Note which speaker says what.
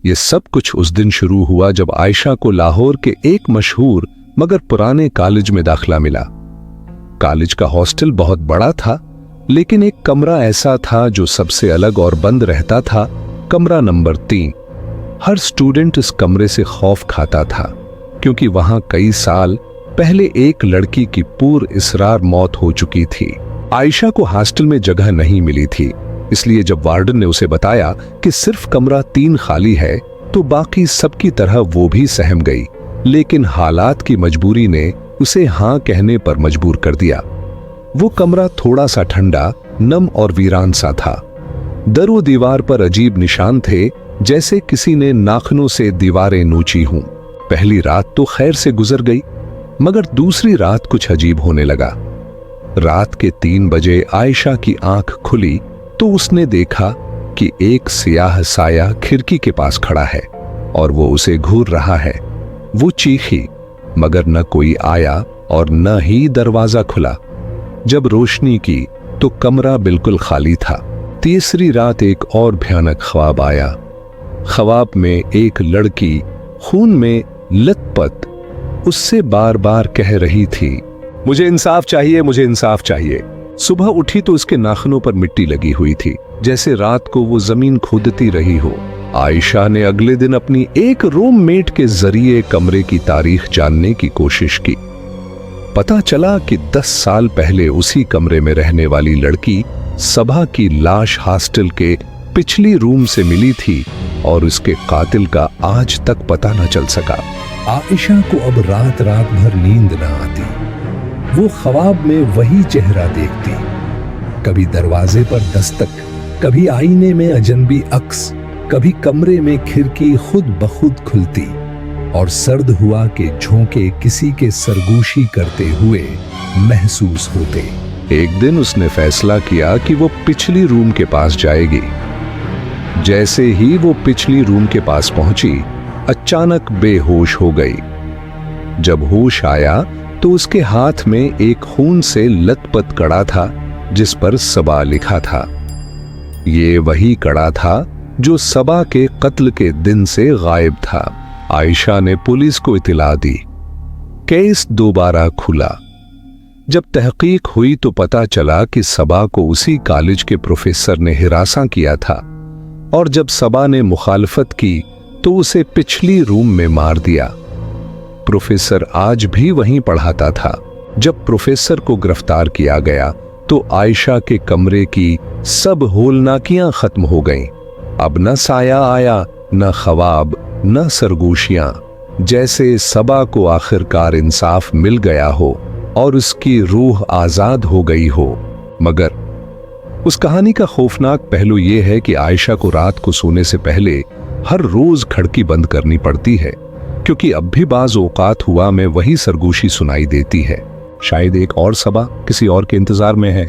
Speaker 1: ये सब कुछ उस दिन शुरू हुआ जब आयशा को लाहौर के एक मशहूर मगर पुराने कॉलेज में दाखिला मिला। कॉलेज का हॉस्टल बहुत बड़ा था, लेकिन एक कमरा ऐसा था जो सबसे अलग और बंद रहता था, कमरा नंबर 3। हर स्टूडेंट इस कमरे से खौफ खाता था, क्योंकि वहां कई साल पहले एक लड़की की पुरअसरार मौत हो चुकी थी। आयशा को हॉस्टल में जगह नहीं मिली थी, इसलिए जब वार्डन ने उसे बताया कि सिर्फ कमरा 3 खाली है, तो बाकी सबकी तरह वो भी सहम गई। लेकिन हालात की मजबूरी ने उसे हां कहने पर मजबूर कर दिया। वो कमरा थोड़ा सा ठंडा, नम और वीरान सा था। दरो दीवार पर अजीब निशान थे, जैसे किसी ने नाखूनों से दीवारें नोची हों। पहली रात तो खैर से गुजर गई, मगर दूसरी रात कुछ अजीब होने लगा। रात के 3 बजे आयशा की आंख खुली तो उसने देखा कि एक सियाह साया खिड़की के पास खड़ा है और वो उसे घूर रहा है। वो चीखी, मगर न कोई आया और न ही दरवाजा खुला। जब रोशनी की तो कमरा बिल्कुल खाली था। तीसरी रात एक और भयानक ख्वाब आया। ख्वाब में एक लड़की खून में लथपथ उससे बार बार कह रही थी, मुझे इंसाफ चाहिए, मुझे इंसाफ चाहिए। सुबह उठी तो उसके नाखूनों पर मिट्टी लगी हुई थी, जैसे रात को वो जमीन खोदती रही हो। आयशा ने अगले दिन अपनी एक रूममेट के जरिए कमरे की तारीख जानने की कोशिश की। पता चला कि 10 साल पहले उसी कमरे में रहने वाली लड़की सबा की लाश हॉस्टल के पिछली रूम से मिली थी और उसके कातिल का आज तक पता न चल सका। आयशा को अब रात रात भर नींद न आती। वो ख्वाब में वही चेहरा देखती, कभी दरवाजे पर दस्तक, कभी आईने में अजनबी अक्स, कभी कमरे में खिड़की खुद बखुद खुलती और सर्द हुआ के झोंके किसी के सरगोशी करते हुए महसूस होते। एक दिन उसने फैसला किया कि वो पिछली रूम के पास जाएगी। जैसे ही वो पिछली रूम के पास पहुंची, अचानक बेहोश हो गई। जब होश आया तो उसके हाथ में एक खून से लथपथ कड़ा था, जिस पर सबा लिखा था। ये वही कड़ा था जो सबा के कत्ल के दिन से गायब था। आयशा ने पुलिस को इत्तला दी। केस दोबारा खुला। जब तहकीक हुई तो पता चला कि सबा को उसी कॉलेज के प्रोफेसर ने हिरासा किया था, और जब सबा ने मुखालफत की तो उसे पिछली रूम में मार दिया। प्रोफेसर आज भी वहीं पढ़ाता था। जब प्रोफेसर को गिरफ्तार किया गया तो आयशा के कमरे की सब होलनाकियां खत्म हो गईं। अब न साया आया, न ख्वाब, न सरगोशियां। जैसे सबा को आखिरकार इंसाफ मिल गया हो और उसकी रूह आजाद हो गई हो। मगर उस कहानी का खौफनाक पहलू यह है कि आयशा को रात को सोने से पहले हर रोज खिड़की बंद करनी पड़ती है, क्योंकि अब भी बाज औकात हुआ में वही सरगोशी सुनाई देती है। शायद एक और सबा किसी और के इंतजार में है।